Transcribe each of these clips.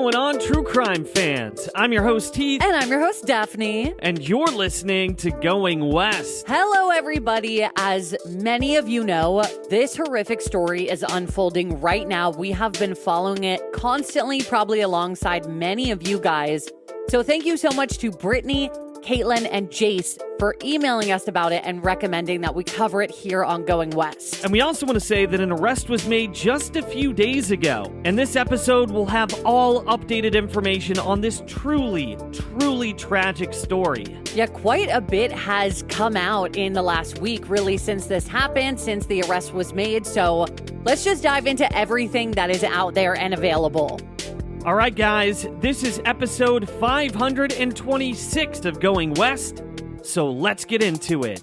going on, true crime fans? I'm your host, Heath. And I'm your host, Daphne. And you're listening to Going West. Hello, everybody. As many of you know, this horrific story is unfolding right now. We have been following it constantly, probably alongside many of you guys. So thank you so much to Brittany, Caitlin, and Jace for emailing us about it and recommending that we cover it here on Going West. And we also want to say that an arrest was made just a few days ago. And this episode will have all updated information on this truly tragic story. Yeah, quite a bit has come out in the last week, really, since this happened, since the arrest was made. So let's just dive into everything that is out there and available. All right, guys, this is episode 526 of Going West, so let's get into it.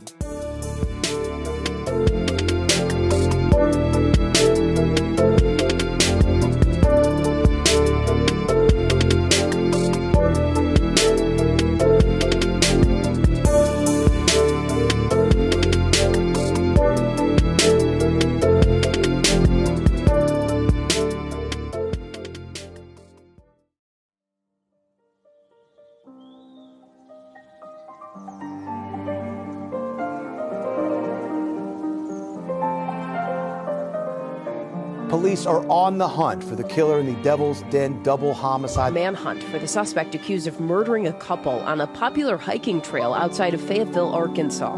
Police are on the hunt for the killer in the Devil's Den double homicide. Manhunt for the suspect accused of murdering a couple on a popular hiking trail outside of Fayetteville, Arkansas.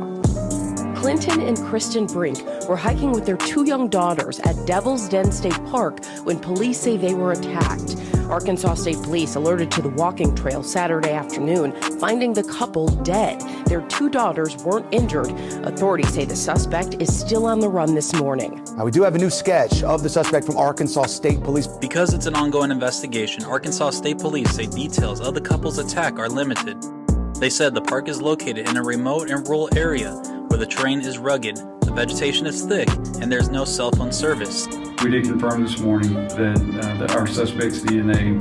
Clinton and Cristen Brink were hiking with their two young daughters at Devil's Den State Park when police say they were attacked. Arkansas State Police alerted to the walking trail Saturday afternoon, finding the couple dead. Their two daughters weren't injured. Authorities say the suspect is still on the run this morning. Now, we do have a new sketch of the suspect from Arkansas State Police. Because it's an ongoing investigation, Arkansas State Police say details of the couple's attack are limited. They said the park is located in a remote and rural area where the terrain is rugged, the vegetation is thick, and there's no cell phone service. We did confirm this morning that our suspect's DNA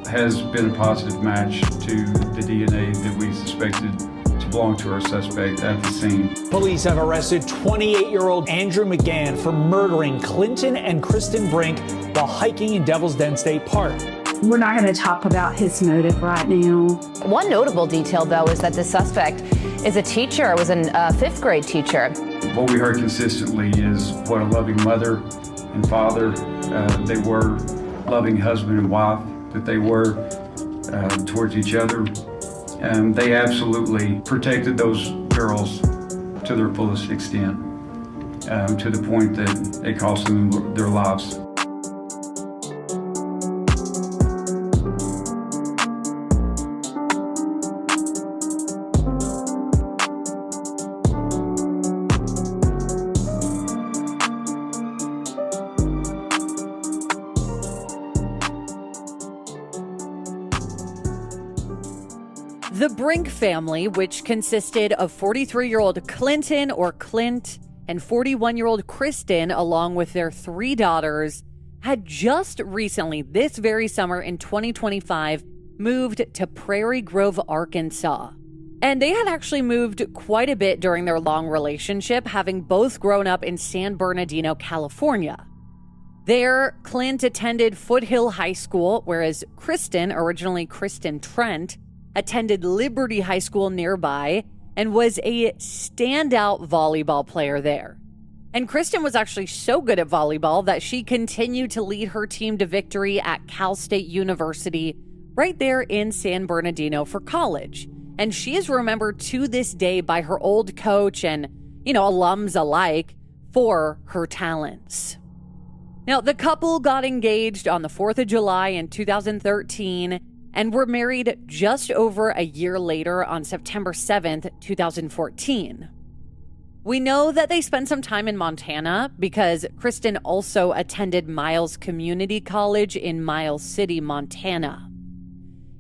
has been a positive match to the DNA that we suspected to belong to our suspect at the scene. Police have arrested 28-year-old Andrew McGann for murdering Clinton and Cristen Brink while hiking in Devil's Den State Park. We're not going to talk about his motive right now. One notable detail, though, is that the suspect is a teacher, was a fifth grade teacher. What we heard consistently is what a loving mother and father they were, loving husband and wife that they were towards each other. They absolutely protected those girls to their fullest extent, to the point that it cost them their lives. The Brink family, which consisted of 43-year-old Clinton or Clint and 41-year-old Cristen, along with their three daughters, had just recently, this very summer in 2025, moved to Prairie Grove, Arkansas. And they had actually moved quite a bit during their long relationship, having both grown up in San Bernardino, California. There, Clint attended Foothill High School, whereas Cristen, originally Kristen Trent, attended Liberty High School nearby and was a standout volleyball player there. And Cristen was actually so good at volleyball that she continued to lead her team to victory at Cal State University right there in San Bernardino for college. And she is remembered to this day by her old coach and, alums alike for her talents. Now, the couple got engaged on the 4th of July in 2013 and were married just over a year later on September 7th, 2014. We know that they spent some time in Montana because Cristen also attended Miles Community College in Miles City, Montana.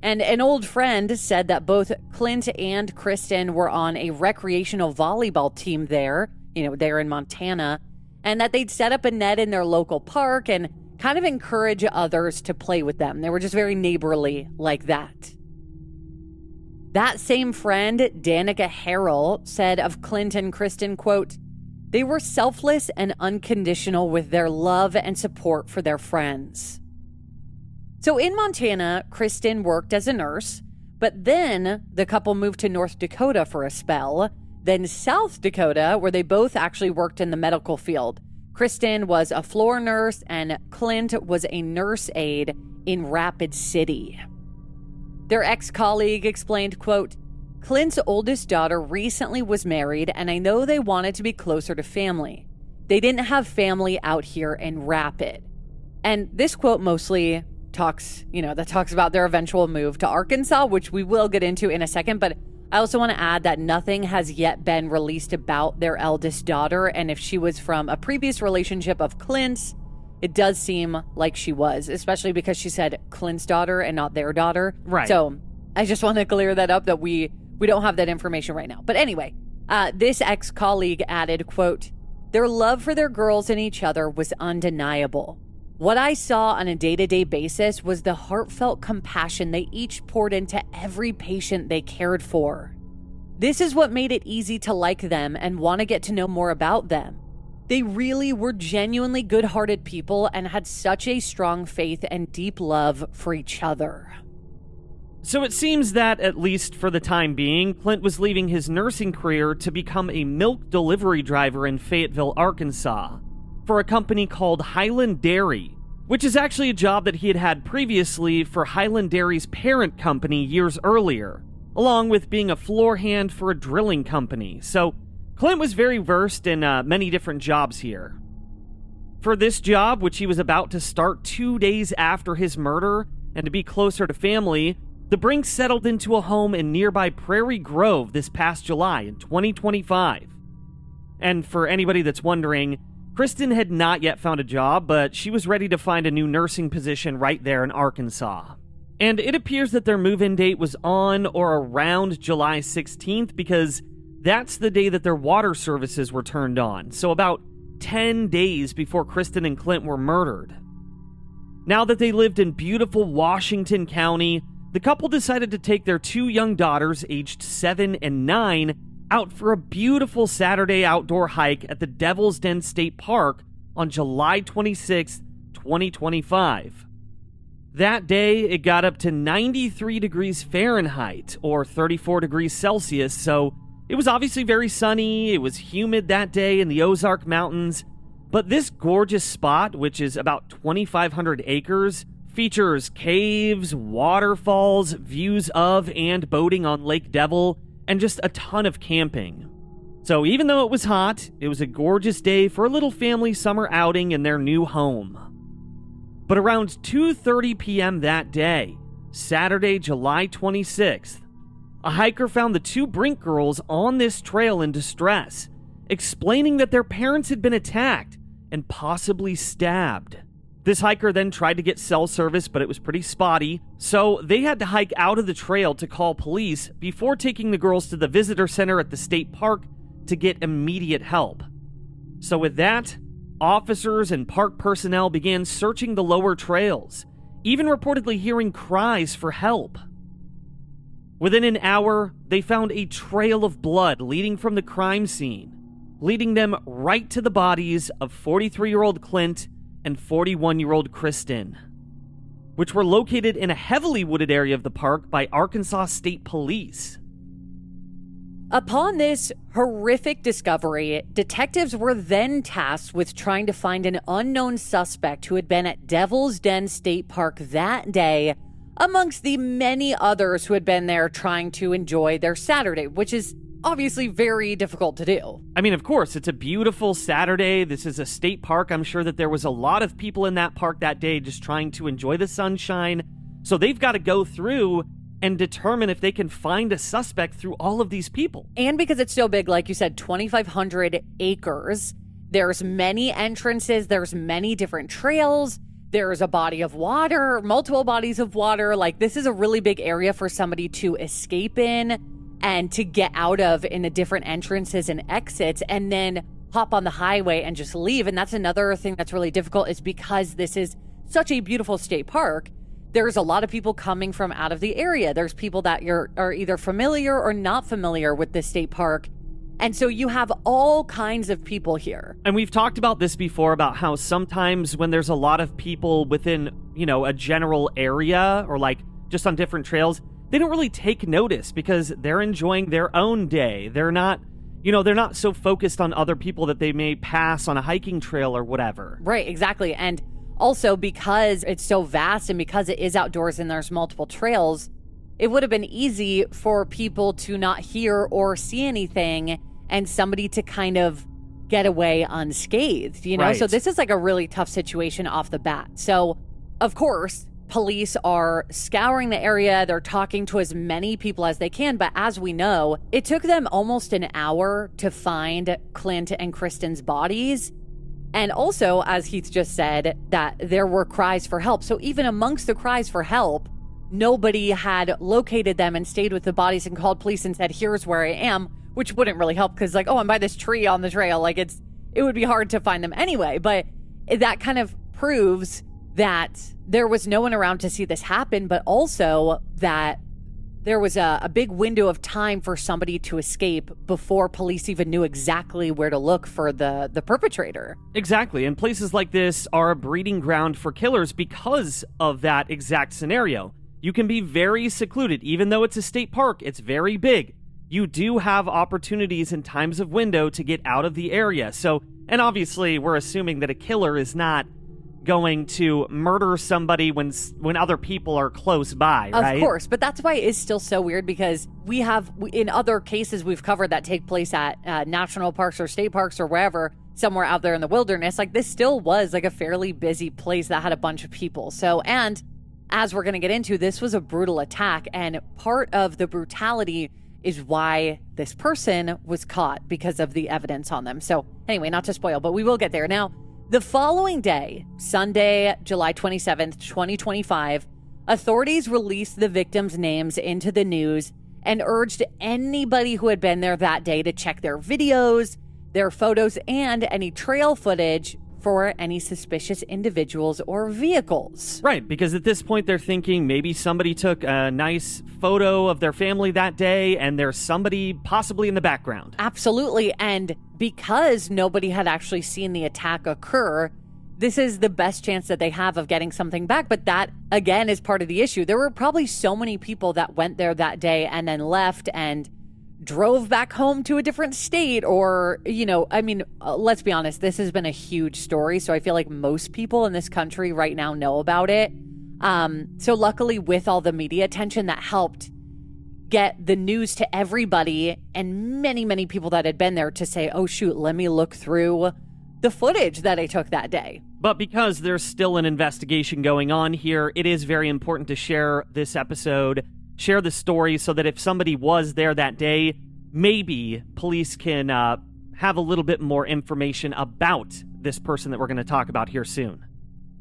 And an old friend said that both Clint and Cristen were on a recreational volleyball team there, there in Montana, and that they'd set up a net in their local park and kind of encourage others to play with them. They were just very neighborly like that. That same friend, Danica Harrell, said of Clint and Cristen, quote, "They were selfless and unconditional with their love and support for their friends." So in Montana, Cristen worked as a nurse, but then the couple moved to North Dakota for a spell, then South Dakota, where they both actually worked in the medical field. Cristen was a floor nurse and Clint was a nurse aide in Rapid City. Their ex-colleague explained, quote, Clint's oldest daughter recently was married and I know they wanted to be closer to family. They didn't have family out here in Rapid. And this quote mostly talks about their eventual move to Arkansas, which we will get into in a second. But I also want to add that nothing has yet been released about their eldest daughter. And if she was from a previous relationship of Clint's, it does seem like she was, especially because she said Clint's daughter and not their daughter. Right. So I just want to clear that up, that we don't have that information right now. But anyway, this ex-colleague added, quote, their love for their girls and each other was undeniable. What I saw on a day-to-day basis was the heartfelt compassion they each poured into every patient they cared for. This is what made it easy to like them and want to get to know more about them. They really were genuinely good-hearted people and had such a strong faith and deep love for each other. So it seems that, at least for the time being, Clint was leaving his nursing career to become a milk delivery driver in Fayetteville, Arkansas, for a company called Highland Dairy, which is actually a job that he had had previously for Highland Dairy's parent company years earlier, along with being a floor hand for a drilling company. So Clint was very versed in many different jobs here. For this job, which he was about to start 2 days after his murder, and to be closer to family, the Brinks settled into a home in nearby Prairie Grove this past July in 2025. And for anybody that's wondering, Cristen had not yet found a job, but she was ready to find a new nursing position right there in Arkansas. And it appears that their move-in date was on or around July 16th because that's the day that their water services were turned on, so about 10 days before Cristen and Clint were murdered. Now that they lived in beautiful Washington County, the couple decided to take their 2 young daughters, aged 7 and 9, out for a beautiful Saturday outdoor hike at the Devil's Den State Park on July 26, 2025. That day, it got up to 93 degrees Fahrenheit, or 34 degrees Celsius, so it was obviously very sunny. It was humid that day in the Ozark Mountains, but this gorgeous spot, which is about 2,500 acres, features caves, waterfalls, views of and boating on Lake Devil, and just a ton of camping. So even though it was hot, it was a gorgeous day for a little family summer outing in their new home. But around 2:30 p.m. that day, Saturday, July 26th, a hiker found the 2 Brink girls on this trail in distress, explaining that their parents had been attacked and possibly stabbed. This hiker then tried to get cell service, but it was pretty spotty, so they had to hike out of the trail to call police before taking the girls to the visitor center at the state park to get immediate help. So with that, officers and park personnel began searching the lower trails, even reportedly hearing cries for help. Within an hour, they found a trail of blood leading from the crime scene, leading them right to the bodies of 43-year-old Clint and 41-year-old Cristen, which were located in a heavily wooded area of the park by Arkansas State Police. Upon this horrific discovery, detectives were then tasked with trying to find an unknown suspect who had been at Devil's Den State Park that day, amongst the many others who had been there trying to enjoy their Saturday, which is obviously very difficult to do. I mean, of course, it's a beautiful Saturday. This is a state park. I'm sure that there was a lot of people in that park that day just trying to enjoy the sunshine. So they've got to go through and determine if they can find a suspect through all of these people. And because it's so big, like you said, 2,500 acres, there's many entrances, there's many different trails, there's a body of water, multiple bodies of water. Like, this is a really big area for somebody to escape in and to get out of in the different entrances and exits, and then hop on the highway and just leave. And that's another thing that's really difficult, is because this is such a beautiful state park, there's a lot of people coming from out of the area. There's people that are either familiar or not familiar with this state park. And so you have all kinds of people here. And we've talked about this before, about how sometimes when there's a lot of people within a general area or like just on different trails, they don't really take notice because they're enjoying their own day. They're not, they're not so focused on other people that they may pass on a hiking trail or whatever. Right, exactly. And also because it's so vast and because it is outdoors and there's multiple trails, it would have been easy for people to not hear or see anything and somebody to kind of get away unscathed, Right. So this is like a really tough situation off the bat. So, of course, police are scouring the area. They're talking to as many people as they can. But as we know, it took them almost an hour to find Clint and Kristen's bodies. And also, as Heath just said, that there were cries for help. So even amongst the cries for help, nobody had located them and stayed with the bodies and called police and said, here's where I am, which wouldn't really help because like, oh, I'm by this tree on the trail. Like it would be hard to find them anyway. But that kind of proves that there was no one around to see this happen, but also that there was a big window of time for somebody to escape before police even knew exactly where to look for the perpetrator. Exactly. And places like this are a breeding ground for killers because of that exact scenario. You can be very secluded. Even though it's a state park, it's very big. You do have opportunities in times of window to get out of the area. So, and obviously we're assuming that a killer is not going to murder somebody when other people are close by, right? Of course, but that's why it is still so weird because we have, in other cases we've covered that take place at national parks or state parks or wherever, somewhere out there in the wilderness, like this still was like a fairly busy place that had a bunch of people. So, and as we're going to get into, this was a brutal attack, and part of the brutality is why this person was caught because of the evidence on them. So anyway, not to spoil, but we will get there. Now, the following day, Sunday, July 27th, 2025, authorities released the victims' names into the news and urged anybody who had been there that day to check their videos, their photos, and any trail footage for any suspicious individuals or vehicles. Right, because at this point they're thinking maybe somebody took a nice photo of their family that day and there's somebody possibly in the background. Absolutely, and because nobody had actually seen the attack occur, this is the best chance that they have of getting something back. But that, again, is part of the issue. There were probably so many people that went there that day and then left and drove back home to a different state or, let's be honest, this has been a huge story. So I feel like most people in this country right now know about it. So luckily with all the media attention that helped get the news to everybody and many, many people that had been there to say, oh shoot, let me look through the footage that I took that day. But because there's still an investigation going on here, it is very important to share this episode, share the story so that if somebody was there that day, maybe police can have a little bit more information about this person that we're going to talk about here soon.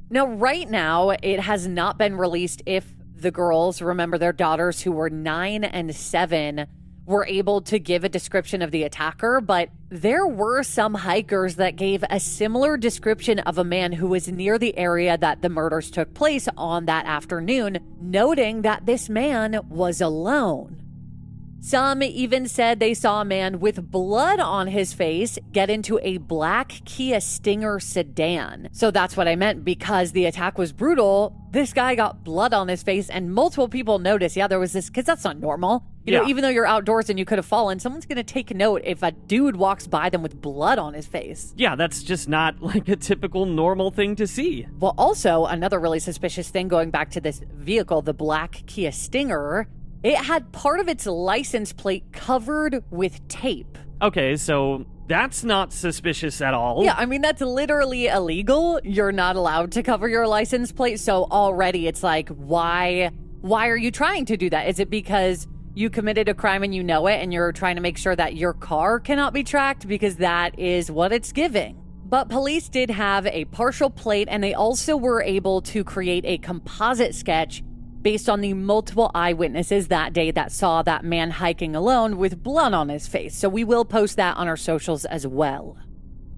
Now, right now, it has not been released if the girls, remember their daughters who were 9 and 7, were able to give a description of the attacker, but there were some hikers that gave a similar description of a man who was near the area that the murders took place on that afternoon, noting that this man was alone. Some even said they saw a man with blood on his face get into a black Kia Stinger sedan. So that's what I meant, because the attack was brutal. This guy got blood on his face and multiple people noticed, there was this, because that's not normal. You know, even though you're outdoors and you could have fallen, someone's going to take note if a dude walks by them with blood on his face. Yeah, that's just not like a typical normal thing to see. Well, also, another really suspicious thing going back to this vehicle, the black Kia Stinger, it had part of its license plate covered with tape. Okay, so that's not suspicious at all. Yeah, I mean, that's literally illegal. You're not allowed to cover your license plate. So already it's like, why are you trying to do that? Is it because you committed a crime and you know it and you're trying to make sure that your car cannot be tracked? Because that is what it's giving. But police did have a partial plate, and they also were able to create a composite sketch based on the multiple eyewitnesses that day that saw that man hiking alone with blood on his face. So we will post that on our socials as well.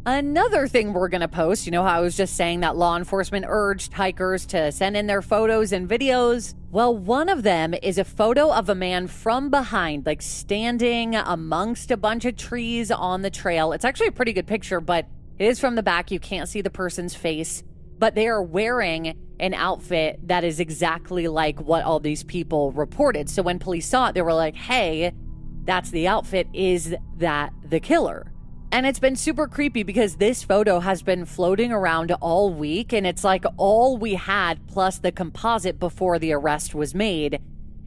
Another thing we're going to post, you know how I was just saying that law enforcement urged hikers to send in their photos and videos? Well, one of them is a photo of a man from behind, like standing amongst a bunch of trees on the trail. It's actually a pretty good picture, but it is from the back. You can't see the person's face, but they are wearing an outfit that is exactly like what all these people reported. So when police saw it, they were like, hey, that's the outfit. Is that the killer? And it's been super creepy because this photo has been floating around all week, and it's like all we had plus the composite before the arrest was made.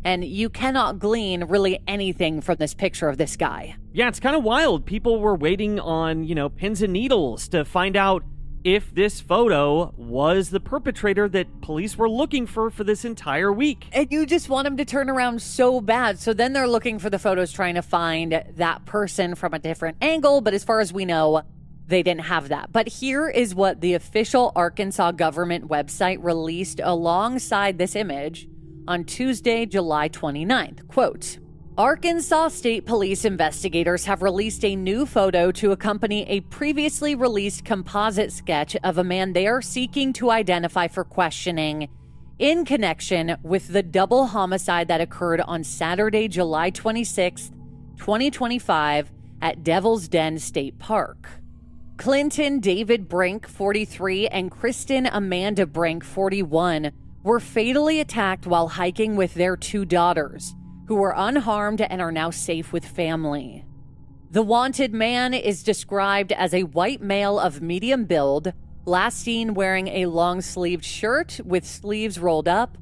And you cannot glean really anything from this picture of this guy. Yeah, it's kind of wild. People were waiting on, pins and needles to find out if this photo was the perpetrator that police were looking for this entire week. And you just want them to turn around so bad. So then they're looking for the photos, trying to find that person from a different angle. But as far as we know, they didn't have that. But here is what the official Arkansas government website released alongside this image on Tuesday, July 29th. Quote, Arkansas State Police investigators have released a new photo to accompany a previously released composite sketch of a man they are seeking to identify for questioning in connection with the double homicide that occurred on Saturday, July 26th, 2025 at Devil's Den State Park. Clinton David Brink, 43, and Kristen Amanda Brink, 41, were fatally attacked while hiking with their two daughters, who were unharmed and are now safe with family. The wanted man is described as a white male of medium build, last seen wearing a long-sleeved shirt with sleeves rolled up,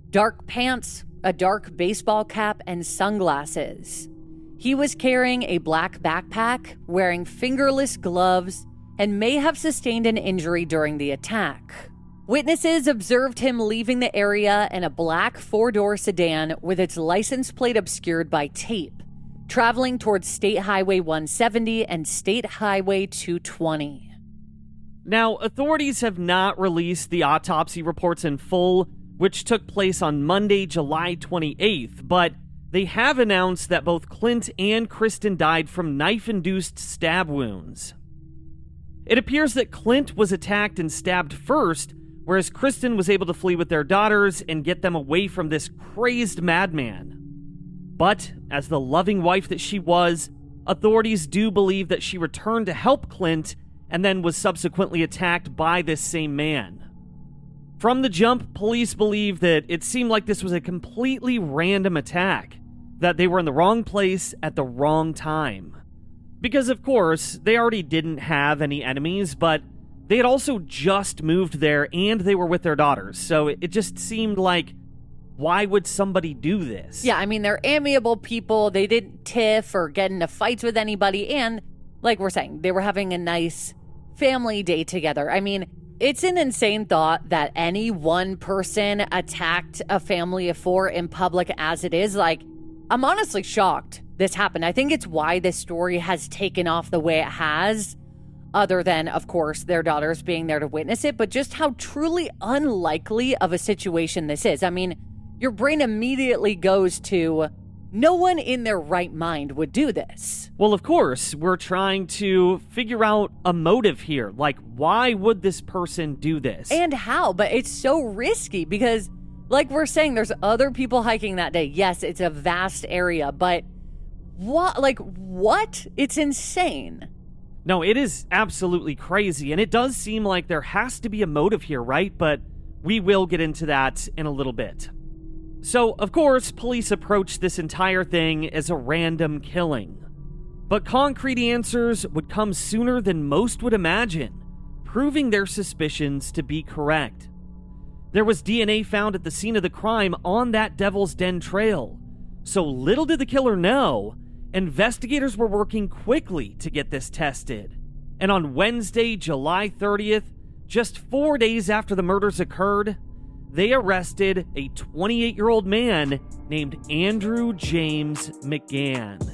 dark pants, a dark baseball cap, and sunglasses. He was carrying a black backpack, wearing fingerless gloves, and may have sustained an injury during the attack. Witnesses observed him leaving the area in a black four-door sedan with its license plate obscured by tape, traveling towards State Highway 170 and State Highway 220. Now, authorities have not released the autopsy reports in full, which took place on Monday, July 28th, but they have announced that both Clint and Kristen died from knife-induced stab wounds. It appears that Clint was attacked and stabbed first, whereas Kristen was able to flee with their daughters and get them away from this crazed madman. But, as the loving wife that she was, authorities do believe that she returned to help Clint and then was subsequently attacked by this same man. From the jump, police believe that it seemed like this was a completely random attack, that they were in the wrong place at the wrong time. Because, of course, they already didn't have any enemies, but they had also just moved there and they were with their daughters, so it just seemed like, why would somebody do this? Yeah, I mean, they're amiable people. They didn't tiff or get into fights with anybody. And like we're saying, they were having a nice family day together. I mean, it's an insane thought that any one person attacked a family of four in public as it is. Like, I'm honestly shocked this happened. I think it's why this story has taken off the way it has. Other than, of course, their daughters being there to witness it, but just how truly unlikely of a situation this is. I mean, your brain immediately goes to, no one in their right mind would do this. Well, of course, we're trying to figure out a motive here. Like, why would this person do this? And how? But it's so risky because, like we're saying, there's other people hiking that day. Yes, it's a vast area, but what? Like, what? It's insane. No, it is absolutely crazy, and it does seem like there has to be a motive here, right? But we will get into that in a little bit. So, of course, police approached this entire thing as a random killing. But concrete answers would come sooner than most would imagine, proving their suspicions to be correct. There was DNA found at the scene of the crime on that Devil's Den trail. So little did the killer know, investigators were working quickly to get this tested. And on Wednesday, July 30th, just 4 days after the murders occurred, they arrested a 28-year-old man named Andrew James McGann.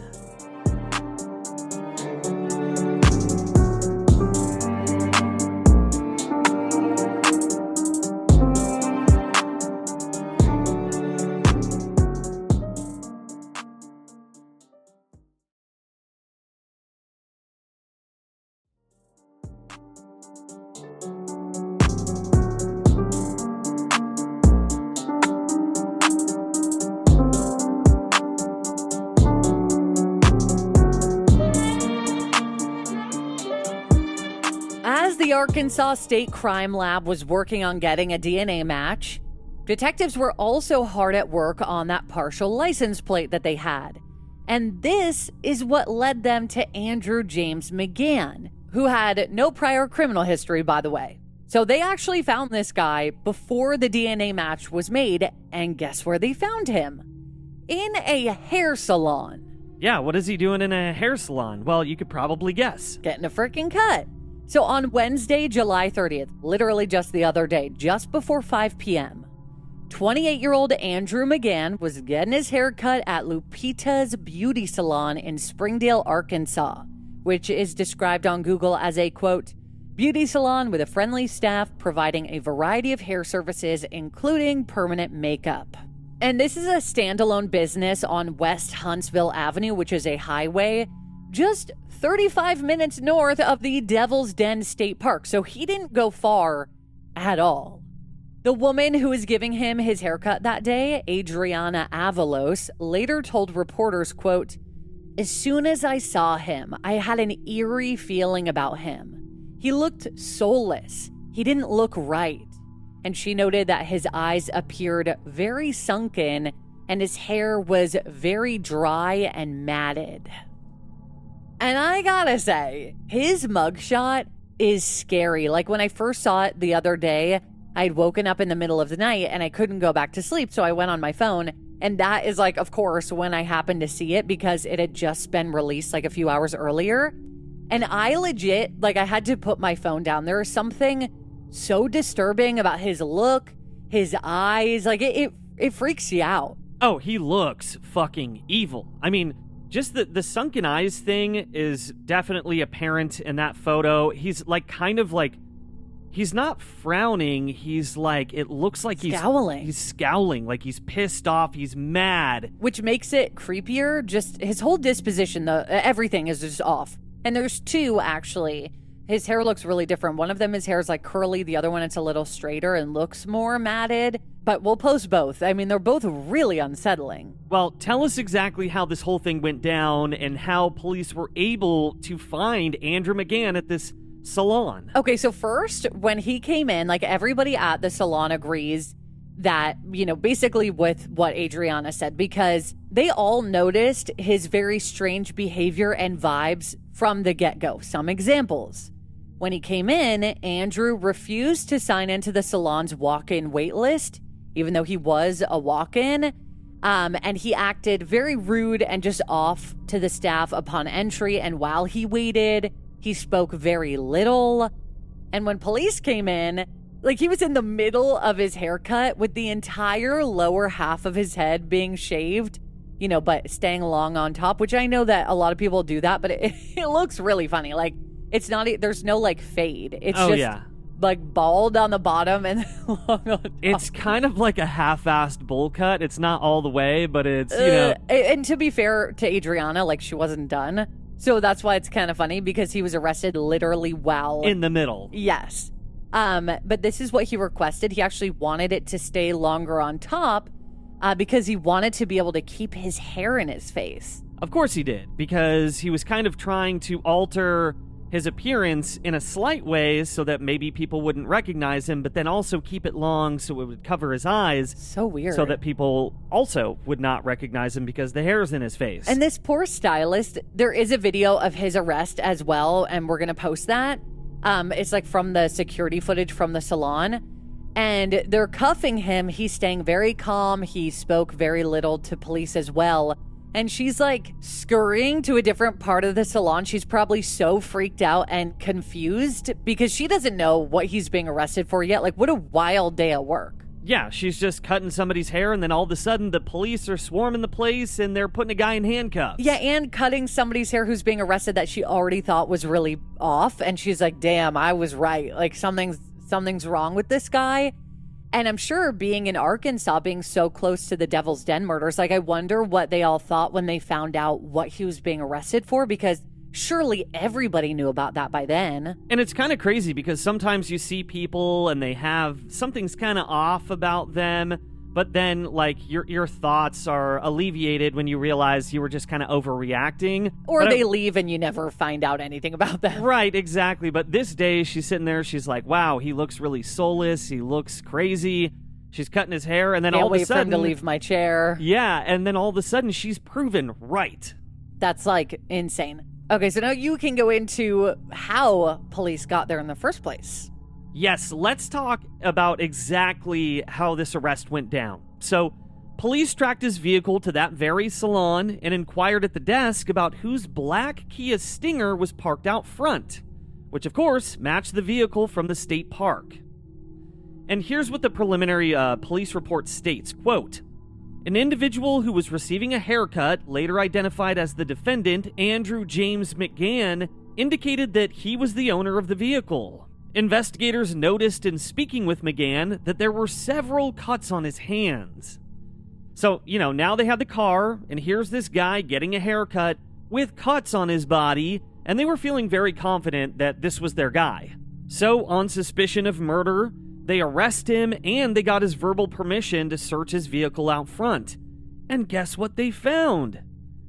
Arkansas State Crime Lab was working on getting a DNA match. Detectives were also hard at work on that partial license plate that they had. And this is what led them to Andrew James McGann, who had no prior criminal history, by the way. So they actually found this guy before the DNA match was made, and guess where they found him? In a hair salon. Yeah, what is he doing in a hair salon? Well, you could probably guess. Getting a freaking cut. So on Wednesday, July 30th, literally just the other day, just before 5 p.m., 28-year-old Andrew McGann was getting his hair cut at Lupita's Beauty Salon in Springdale, Arkansas, which is described on Google as a, quote, beauty salon with a friendly staff providing a variety of hair services, including permanent makeup. And this is a standalone business on West Huntsville Avenue, which is a highway just 35 minutes north of the Devil's Den State Park. So he didn't go far at all. The woman who was giving him his haircut that day, Adriana Avalos, later told reporters, quote, as soon as I saw him, I had an eerie feeling about him. He looked soulless. He didn't look right. And she noted that his eyes appeared very sunken and his hair was very dry and matted. And I gotta say, his mugshot is scary. Like when I first saw it the other day, I'd woken up in the middle of the night and I couldn't go back to sleep. So I went on my phone, and that is like, of course, when I happened to see it because it had just been released like a few hours earlier. And I legit, like I had to put my phone down. There is something so disturbing about his look, his eyes, like it freaks you out. Oh, he looks fucking evil. I mean, just the sunken eyes thing is definitely apparent in that photo. He's like kind of like, he's not frowning. He's like, it looks like scowling. He's scowling, like he's pissed off. He's mad. Which makes it creepier. Just his whole disposition, everything is just off. And there's two, actually. His hair looks really different. One of them, his hair is like curly. The other one, it's a little straighter and looks more matted. But we'll post both. I mean, they're both really unsettling. Well, tell us exactly how this whole thing went down and how police were able to find Andrew McGann at this salon. Okay, so first, when he came in, like everybody at the salon agrees that, you know, basically with what Adriana said, because they all noticed his very strange behavior and vibes from the get-go. Some examples. When he came in, Andrew refused to sign into the salon's walk-in wait list, even though he was a walk-in. And he acted very rude and just off to the staff upon entry. And while he waited, he spoke very little. And when police came in, like he was in the middle of his haircut with the entire lower half of his head being shaved, you know, but staying long on top, which I know that a lot of people do that, but it looks really funny. Like it's not, there's no like fade. It's just like bald on the bottom and long on top. It's kind of like a half-assed bowl cut. It's not all the way, but it's, you know. And to be fair to Adriana, like she wasn't done. So that's why it's kind of funny because he was arrested literally while in the middle. Yes. But this is what he requested. He actually wanted it to stay longer on top because he wanted to be able to keep his hair in his face. Of course he did, because he was kind of trying to alter his appearance in a slight way so that maybe people wouldn't recognize him, but then also keep it long so it would cover his eyes. So weird. So that people also would not recognize him because the hair's in his face. And this poor stylist, there is a video of his arrest as well, and we're going to post that. It's like from the security footage from the salon. And they're cuffing him. He's staying very calm. He spoke very little to police as well. And she's like scurrying to a different part of the salon. She's probably so freaked out and confused because she doesn't know what he's being arrested for yet. Like, what a wild day at work. Yeah, she's just cutting somebody's hair, and then all of a sudden the police are swarming the place and they're putting a guy in handcuffs. Yeah, and cutting somebody's hair who's being arrested that she already thought was really off. And she's like, damn, I was right. Like, something's wrong with this guy. And I'm sure being in Arkansas, being so close to the Devil's Den murders, like I wonder what they all thought when they found out what he was being arrested for, because surely everybody knew about that by then. And it's kind of crazy because sometimes you see people and they have something's kind of off about them, But then, like, your thoughts are alleviated when you realize you were just kind of overreacting. Or they leave and you never find out anything about them. Right, exactly. But this day, she's sitting there, she's like, wow, he looks really soulless, he looks crazy. She's cutting his hair, and then all of a sudden... Can't wait for him to leave my chair. Yeah, and then all of a sudden, she's proven right. That's, like, insane. Okay, so now you can go into how police got there in the first place. Yes, let's talk about exactly how this arrest went down. So, police tracked his vehicle to that very salon and inquired at the desk about whose black Kia Stinger was parked out front, which of course matched the vehicle from the state park. And here's what the preliminary police report states, quote, an individual who was receiving a haircut, later identified as the defendant, Andrew James McGann, indicated that he was the owner of the vehicle. Investigators noticed in speaking with McGann that there were several cuts on his hands. So, now they have the car, and here's this guy getting a haircut with cuts on his body, and they were feeling very confident that this was their guy. So, on suspicion of murder, they arrest him, and they got his verbal permission to search his vehicle out front. And guess what they found?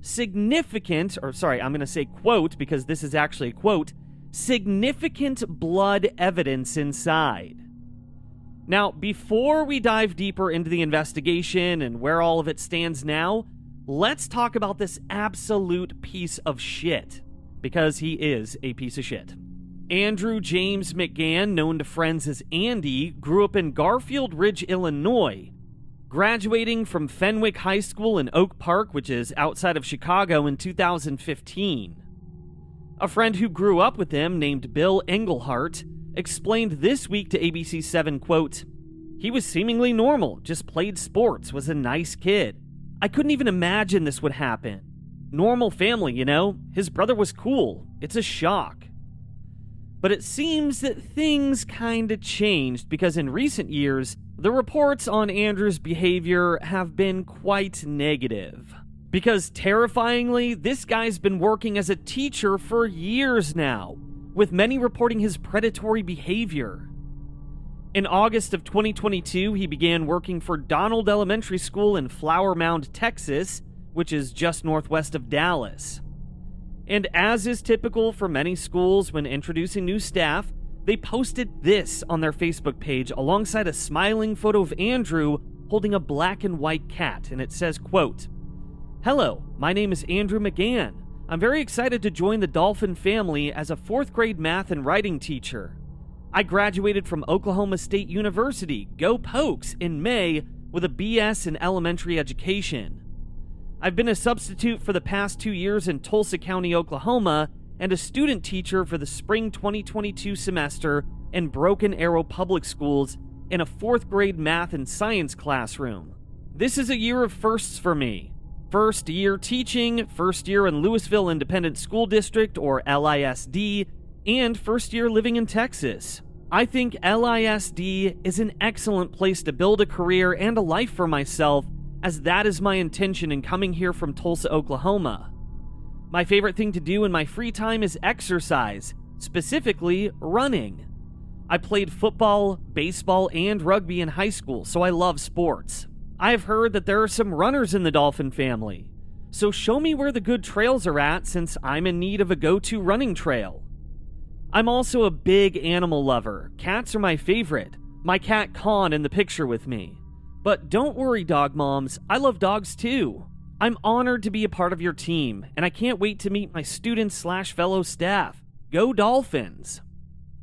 Significant, I'm going to say quote, because this is actually a quote, significant blood evidence inside. Now, before we dive deeper into the investigation and where all of it stands now, let's talk about this absolute piece of shit, because he is a piece of shit. Andrew James McGann, known to friends as Andy, grew up in Garfield Ridge, Illinois, graduating from Fenwick High School in Oak Park, which is outside of Chicago, in 2015. A friend who grew up with him, named Bill Englehart, explained this week to ABC 7, quote, he was seemingly normal, just played sports, was a nice kid. I couldn't even imagine this would happen. Normal family, His brother was cool. It's a shock. But it seems that things kinda changed because in recent years, the reports on Andrew's behavior have been quite negative. Because terrifyingly, this guy's been working as a teacher for years now, with many reporting his predatory behavior. In August of 2022, he began working for Donald Elementary School in Flower Mound, Texas, which is just northwest of Dallas. And as is typical for many schools when introducing new staff, they posted this on their Facebook page alongside a smiling photo of Andrew holding a black and white cat, and it says, quote, hello, my name is Andrew McGann. I'm very excited to join the Dolphin family as a 4th grade math and writing teacher. I graduated from Oklahoma State University, go Pokes, in May with a BS in elementary education. I've been a substitute for the past 2 years in Tulsa County, Oklahoma, and a student teacher for the spring 2022 semester in Broken Arrow Public Schools in a 4th grade math and science classroom. This is a year of firsts for me. First year teaching, first year in Louisville Independent School District, or LISD, and first year living in Texas. I think LISD is an excellent place to build a career and a life for myself, as that is my intention in coming here from Tulsa, Oklahoma. My favorite thing to do in my free time is exercise, specifically running. I played football, baseball, and rugby in high school, so I love sports. I've heard that there are some runners in the Dolphin family, so show me where the good trails are at since I'm in need of a go-to running trail. I'm also a big animal lover. Cats are my favorite. My cat Con in the picture with me. But don't worry, dog moms, I love dogs too. I'm honored to be a part of your team, and I can't wait to meet my students/fellow staff. Go Dolphins!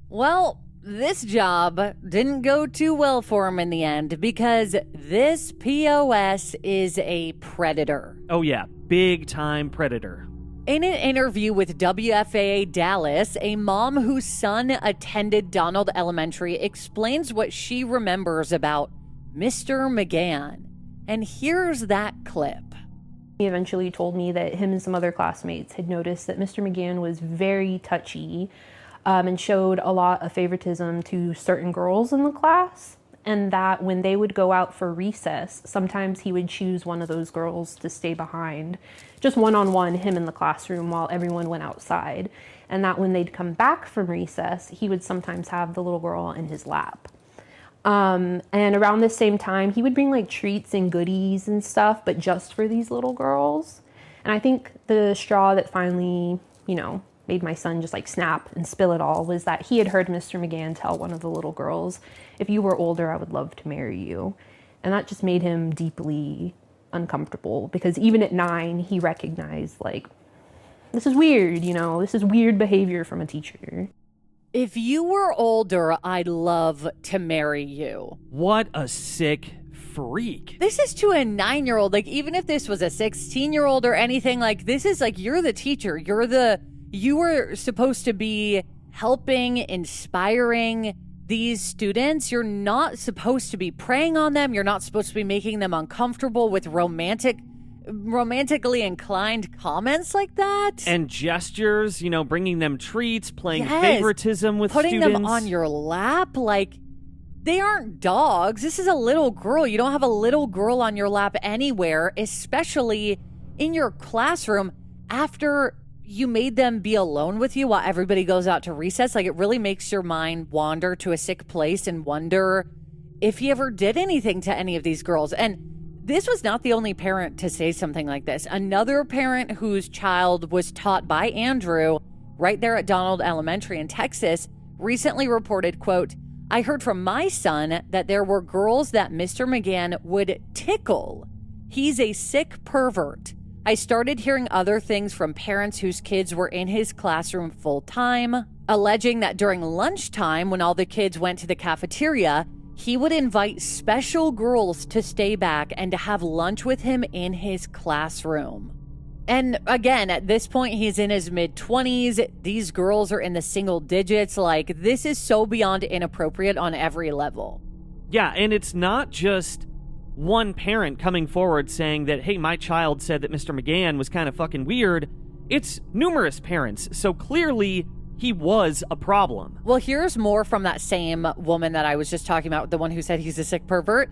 Well, this job didn't go too well for him in the end because this POS is a predator. Oh yeah, big time predator. In an interview with WFAA Dallas, a mom whose son attended Donald Elementary explains what she remembers about Mr. McGann. And here's that clip. He eventually told me that him and some other classmates had noticed that Mr. McGann was very touchy and showed a lot of favoritism to certain girls in the class, and that when they would go out for recess, sometimes he would choose one of those girls to stay behind, just one-on-one, him in the classroom while everyone went outside, and that when they'd come back from recess, he would sometimes have the little girl in his lap. And around the same time, he would bring like treats and goodies and stuff, but just for these little girls. And I think the straw that finally, made my son just like snap and spill it all was that he had heard Mr. McGann tell one of the little girls, "If you were older, I would love to marry you." And that just made him deeply uncomfortable, because even at 9, he recognized, like, this is weird, this is weird behavior from a teacher. If you were older, I'd love to marry you. What a sick freak. This is to a 9-year-old. Like, even if this was a 16-year-old or anything, like, this is like, you're the teacher. You were supposed to be helping, inspiring these students. You're not supposed to be preying on them. You're not supposed to be making them uncomfortable with romantically inclined comments like that. And gestures, bringing them treats, playing favoritism with putting students. them on your lap. Like, they aren't dogs. This is a little girl. You don't have a little girl on your lap anywhere, especially in your classroom after you made them be alone with you while everybody goes out to recess. Like, it really makes your mind wander to a sick place and wonder if he ever did anything to any of these girls. And this was not the only parent to say something like this. Another parent whose child was taught by Andrew right there at Donald Elementary in Texas recently reported, quote, "I heard from my son that there were girls that Mr. McGann would tickle. He's a sick pervert. I started hearing other things from parents whose kids were in his classroom full time, alleging that during lunchtime, when all the kids went to the cafeteria, he would invite special girls to stay back and to have lunch with him in his classroom." And again, at this point, he's in his mid-20s. These girls are in the single digits. Like, this is so beyond inappropriate on every level. Yeah, and it's not just one parent coming forward saying that, hey, my child said that Mr. McGann was kind of fucking weird. It's numerous parents. So clearly, he was a problem. Well, here's more from that same woman that I was just talking about, the one who said he's a sick pervert.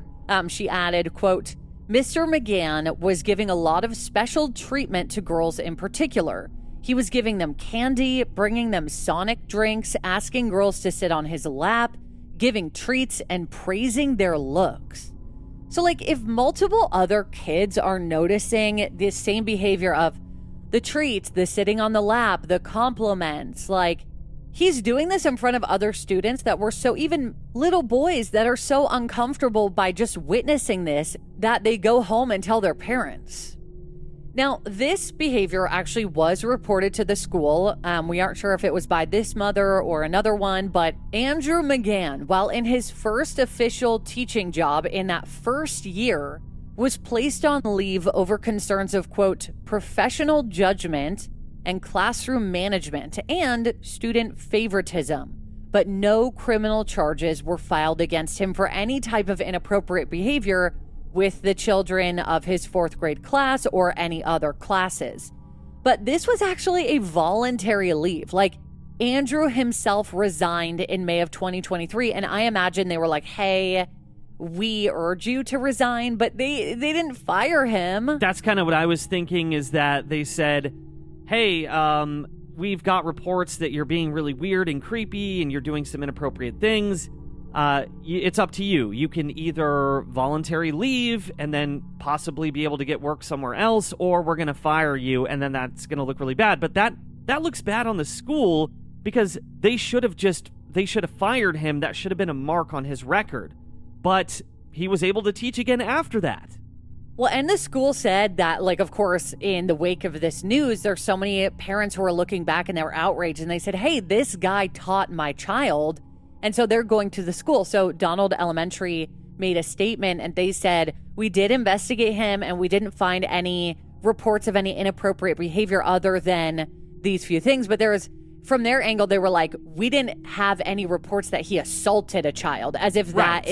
She added, quote, "Mr. McGann was giving a lot of special treatment to girls in particular. He was giving them candy, bringing them Sonic drinks, asking girls to sit on his lap, giving treats, and praising their looks." So, like, if multiple other kids are noticing this same behavior of the treats, the sitting on the lap, the compliments, like, he's doing this in front of other students that were so, even little boys that are so uncomfortable by just witnessing this that they go home and tell their parents. Now, this behavior actually was reported to the school. We aren't sure if it was by this mother or another one, but Andrew McGann, while in his first official teaching job in that first year, was placed on leave over concerns of, quote, professional judgment and classroom management and student favoritism. But no criminal charges were filed against him for any type of inappropriate behavior with the children of his 4th grade class or any other classes. But this was actually a voluntary leave. Like, Andrew himself resigned in May of 2023, and I imagine they were like, hey, we urge you to resign, but they didn't fire him. That's kind of what I was thinking, is that they said, hey, we've got reports that you're being really weird and creepy and you're doing some inappropriate things. It's up to you. You can either voluntarily leave and then possibly be able to get work somewhere else, or we're going to fire you, and then that's going to look really bad. But that looks bad on the school, because they should have fired him. That should have been a mark on his record. But he was able to teach again after that. Well, and the school said that, like, of course, in the wake of this news, there's so many parents who are looking back and they were outraged, and they said, hey, this guy taught my child. And so they're going to the school. So Donald Elementary made a statement, and they said, we did investigate him and we didn't find any reports of any inappropriate behavior other than these few things. But from their angle, they were like, we didn't have any reports that he assaulted a child, as if that,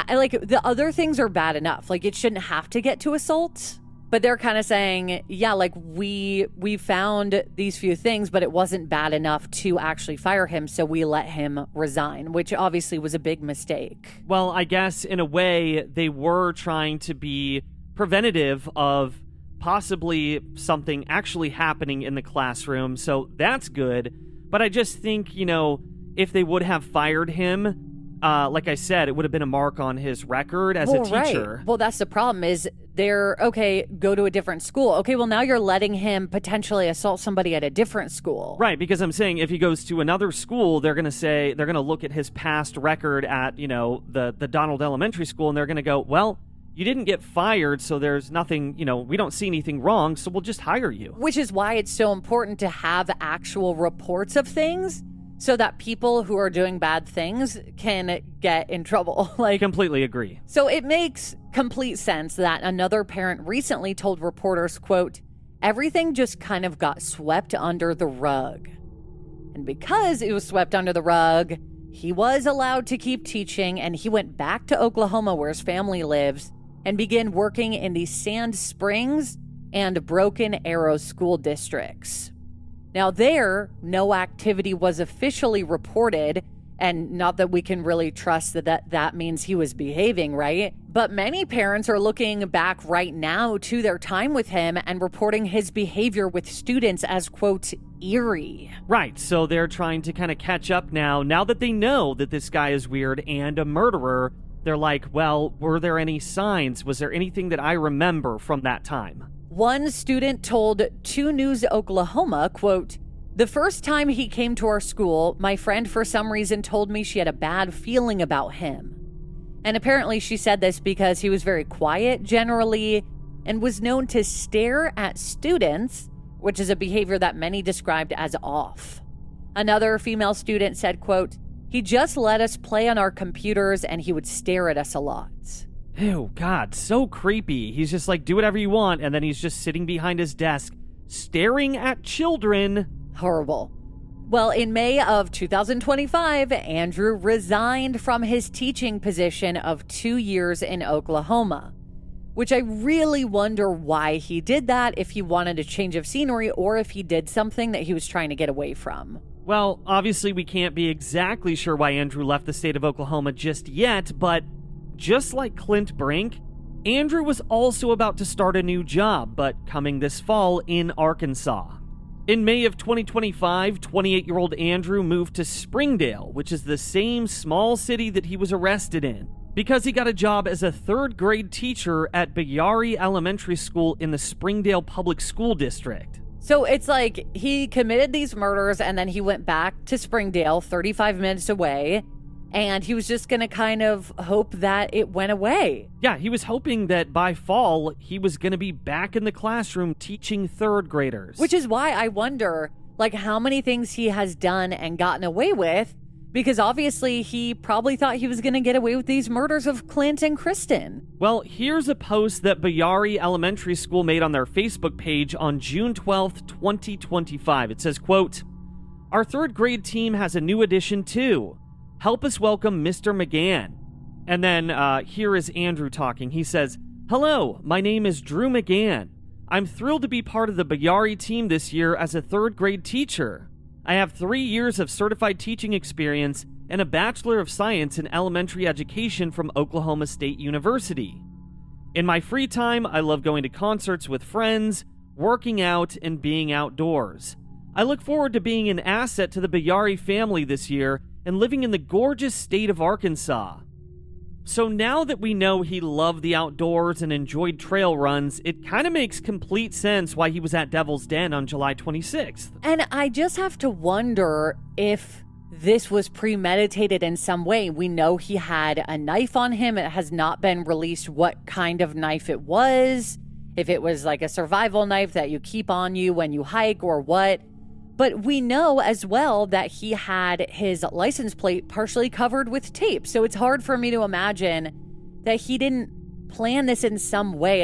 like, the other things are bad enough. Like, it shouldn't have to get to assault. But they're kind of saying, yeah, like, we found these few things, but it wasn't bad enough to actually fire him, so we let him resign, which obviously was a big mistake. Well, I guess in a way they were trying to be preventative of possibly something actually happening in the classroom, so that's good. But I just think, if they would have fired him, like I said, it would have been a mark on his record as a teacher. Right. Well, that's the problem is go to a different school. Okay, well, now you're letting him potentially assault somebody at a different school. Right, because I'm saying if he goes to another school, they're going to look at his past record at, the Donald Elementary School, and they're going to go, well, you didn't get fired, so there's nothing, we don't see anything wrong, so we'll just hire you. Which is why it's so important to have actual reports of things so that people who are doing bad things can get in trouble. Completely agree. So it makes complete sense that another parent recently told reporters, quote, everything just kind of got swept under the rug. And because it was swept under the rug, he was allowed to keep teaching, and he went back to Oklahoma where his family lives and began working in the Sand Springs and Broken Arrow school districts. Now there, no activity was officially reported, and not that we can really trust that means he was behaving, right? But many parents are looking back right now to their time with him and reporting his behavior with students as, quote, eerie. Right, so they're trying to kind of catch up now that they know that this guy is weird and a murderer. They're like, well, were there any signs? Was there anything that I remember from that time? One student told 2 News Oklahoma, quote, the first time he came to our school, my friend for some reason told me she had a bad feeling about him. And apparently she said this because he was very quiet generally and was known to stare at students, which is a behavior that many described as off. Another female student said, quote, he just let us play on our computers and he would stare at us a lot. Ew, God, so creepy. He's just like, do whatever you want, and then he's just sitting behind his desk, staring at children. Horrible. Well, in May of 2025, Andrew resigned from his teaching position of 2 years in Oklahoma, which I really wonder why he did that, if he wanted a change of scenery or if he did something that he was trying to get away from. Well, obviously we can't be exactly sure why Andrew left the state of Oklahoma just yet, but just like Clint Brink, Andrew was also about to start a new job, but coming this fall in Arkansas. In May of 2025, 28-year-old Andrew moved to Springdale, which is the same small city that he was arrested in, because he got a job as a 3rd grade teacher at Bayari Elementary School in the Springdale Public School District. So it's like he committed these murders and then he went back to Springdale, 35 minutes away, and he was just going to kind of hope that it went away. Yeah, he was hoping that by fall, he was going to be back in the classroom teaching 3rd graders. Which is why I wonder, how many things he has done and gotten away with, because obviously he probably thought he was going to get away with these murders of Clint and Cristen. Well, here's a post that Bayari Elementary School made on their Facebook page on June 12th, 2025. It says, quote, our 3rd grade team has a new addition too. Help us welcome Mr. McGann. And then here is Andrew talking. He says, hello, my name is Drew McGann. I'm thrilled to be part of the Bayari team this year as a 3rd grade teacher. I have 3 years of certified teaching experience and a Bachelor of Science in Elementary Education from Oklahoma State University. In my free time, I love going to concerts with friends, working out, and being outdoors. I look forward to being an asset to the Bayari family this year and living in the gorgeous state of Arkansas. So now that we know he loved the outdoors and enjoyed trail runs, it kind of makes complete sense why he was at Devil's Den on July 26th. And I just have to wonder if this was premeditated in some way. We know he had a knife on him. It has not been released what kind of knife it was, if it was like a survival knife that you keep on you when you hike or what. But we know as well that he had his license plate partially covered with tape. So it's hard for me to imagine that he didn't plan this in some way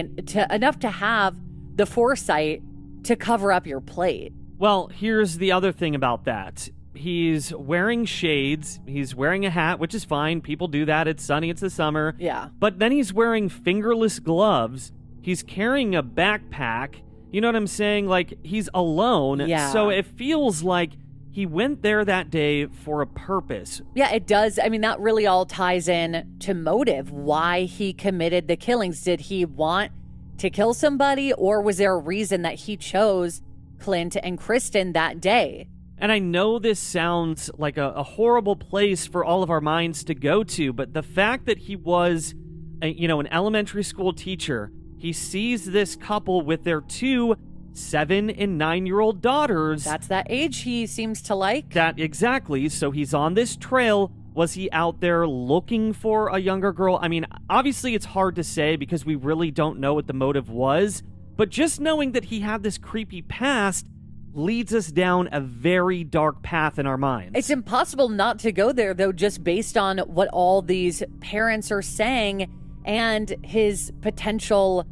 enough to have the foresight to cover up your plate. Well, here's the other thing about that. He's wearing shades. He's wearing a hat, which is fine. People do that. It's sunny. It's the summer. Yeah. But then he's wearing fingerless gloves. He's carrying a backpack. You know what I'm saying? He's alone. Yeah. So it feels like he went there that day for a purpose. Yeah, it does. I mean, that really all ties in to motive, why he committed the killings. Did he want to kill somebody, or was there a reason that he chose Clint and Cristen that day? And I know this sounds like a horrible place for all of our minds to go to, but the fact that he was, an elementary school teacher, he sees this couple with their 2 7 and 9-year-old daughters. That's that age he seems to like. That exactly. So he's on this trail. Was he out there looking for a younger girl? I mean, obviously it's hard to say because we really don't know what the motive was, but just knowing that he had this creepy past leads us down a very dark path in our minds. It's impossible not to go there, though, just based on what all these parents are saying and his potential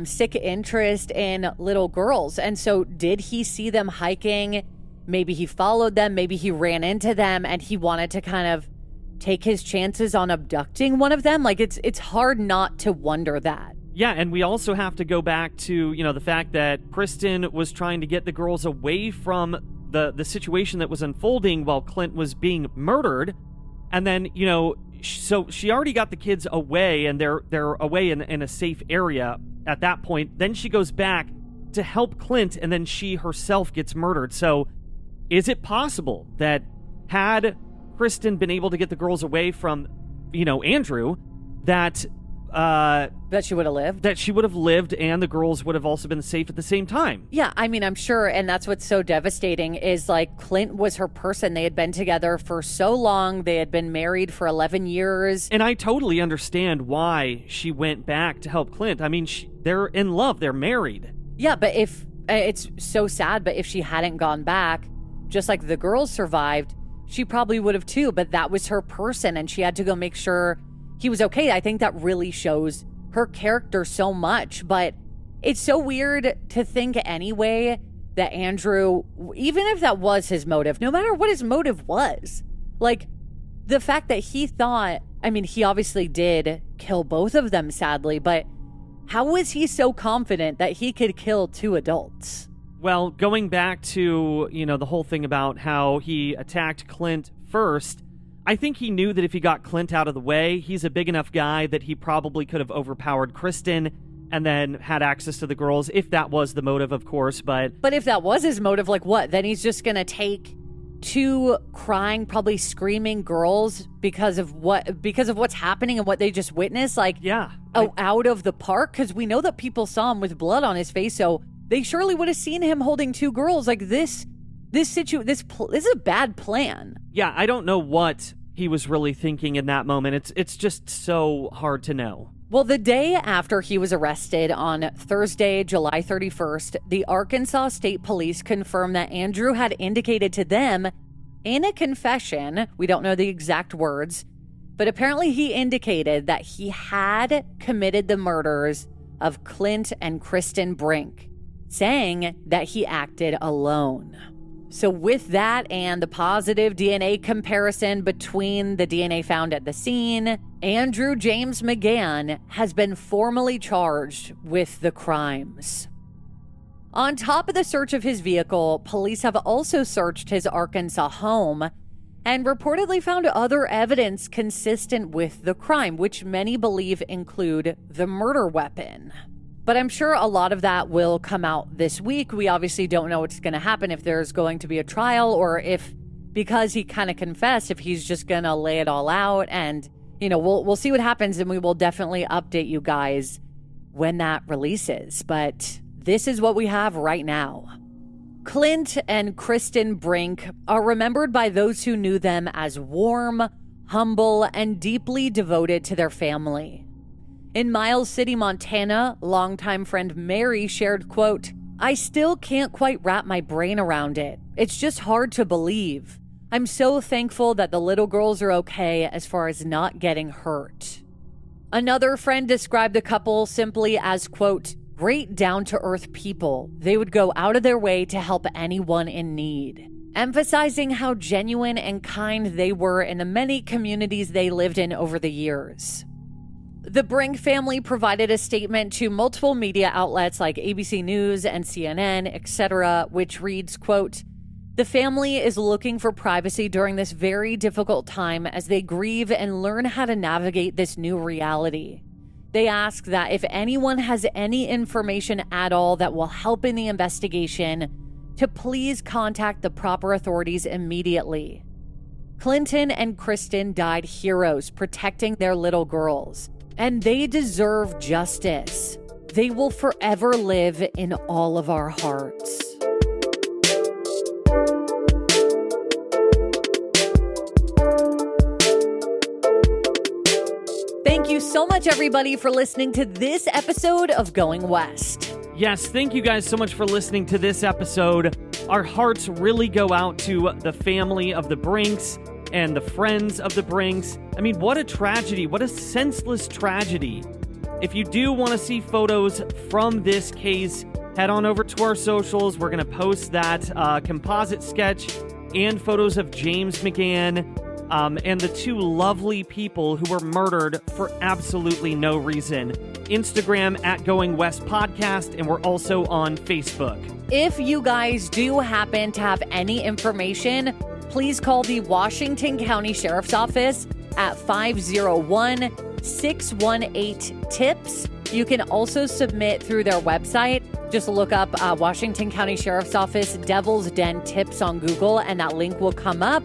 sick interest in little girls. And so did he see them hiking? Maybe he followed them. Maybe he ran into them and he wanted to kind of take his chances on abducting one of them. Like, it's hard not to wonder that. Yeah, and we also have to go back to, the fact that Cristen was trying to get the girls away from the situation that was unfolding while Clint was being murdered. And then, so she already got the kids away, and they're away in a safe area at that point. Then she goes back to help Clint, and then she herself gets murdered. So is it possible that had Cristen been able to get the girls away from, Andrew, that she would have lived? That she would have lived, and the girls would have also been safe at the same time. Yeah, I mean, I'm sure, and that's what's so devastating is, like, Clint was her person. They had been together for so long. They had been married for 11 years. And I totally understand why she went back to help Clint. I mean, they're in love. They're married. Yeah, but it's so sad, but if she hadn't gone back, just like the girls survived, she probably would have too, but that was her person, and she had to go make sure he was okay. I think that really shows her character so much, but it's so weird to think anyway that Andrew, even if that was his motive, no matter what his motive was, like the fact that he thought, I mean, he obviously did kill both of them, sadly, but how was he so confident that he could kill 2 adults? Well, going back to, the whole thing about how he attacked Clint first, I think he knew that if he got Clint out of the way, he's a big enough guy that he probably could have overpowered Cristen and then had access to the girls, if that was the motive, of course. But if that was his motive, like what? Then he's just going to take 2 crying, probably screaming girls because of what's happening and what they just witnessed, like, yeah, out of the park, because we know that people saw him with blood on his face, so they surely would have seen him holding 2 girls. Like, this is a bad plan. Yeah, I don't know what he was really thinking in that moment. It's just so hard to know. Well, the day after he was arrested on Thursday, July 31st, the Arkansas State Police confirmed that Andrew had indicated to them in a confession, we don't know the exact words, but apparently he indicated that he had committed the murders of Clint and Cristen Brink, saying that he acted alone. So with that and the positive DNA comparison between the DNA found at the scene, Andrew James McGann has been formally charged with the crimes. On top of the search of his vehicle, police have also searched his Arkansas home and reportedly found other evidence consistent with the crime, which many believe include the murder weapon. But I'm sure a lot of that will come out this week. We obviously don't know what's going to happen, if there's going to be a trial, or if, because he kind of confessed, if he's just going to lay it all out. And, we'll see what happens, and we will definitely update you guys when that releases. But this is what we have right now. Clint and Cristen Brink are remembered by those who knew them as warm, humble, and deeply devoted to their family. In Miles City, Montana, longtime friend Mary shared, quote, "I still can't quite wrap my brain around it. It's just hard to believe. I'm so thankful that the little girls are okay as far as not getting hurt." Another friend described the couple simply as, quote, "great down-to-earth people. They would go out of their way to help anyone in need," emphasizing how genuine and kind they were in the many communities they lived in over the years. The Brink family provided a statement to multiple media outlets like ABC News and CNN, etc., which reads, quote, "The family is looking for privacy during this very difficult time as they grieve and learn how to navigate this new reality. They ask that if anyone has any information at all that will help in the investigation, to please contact the proper authorities immediately. Clinton and Cristen died heroes protecting their little girls, and they deserve justice. They will forever live in all of our hearts. Thank you so much, everybody, for listening to this episode of Going West. Yes, thank you guys so much for listening to this episode. Our hearts really go out to the family of the Brinks and the friends of the Brinks. I mean, what a tragedy. What a senseless tragedy. If you do want to see photos from this case, head on over to our socials. We're going to post that composite sketch and photos of James McGann and the two lovely people who were murdered for absolutely no reason. Instagram at Going West Podcast, and we're also on Facebook. If you guys do happen to have any information, please call the Washington County Sheriff's Office at 501-618-TIPS. You can also submit through their website. Just look up Washington County Sheriff's Office Devil's Den Tips on Google, and that link will come up.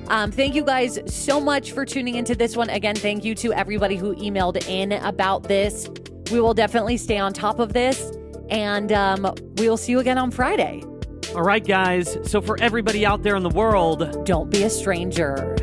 Thank you guys so much for tuning into this one. Again, thank you to everybody who emailed in about this. We will definitely stay on top of this, and we will see you again on Friday. All right, guys. So for everybody out there in the world, don't be a stranger.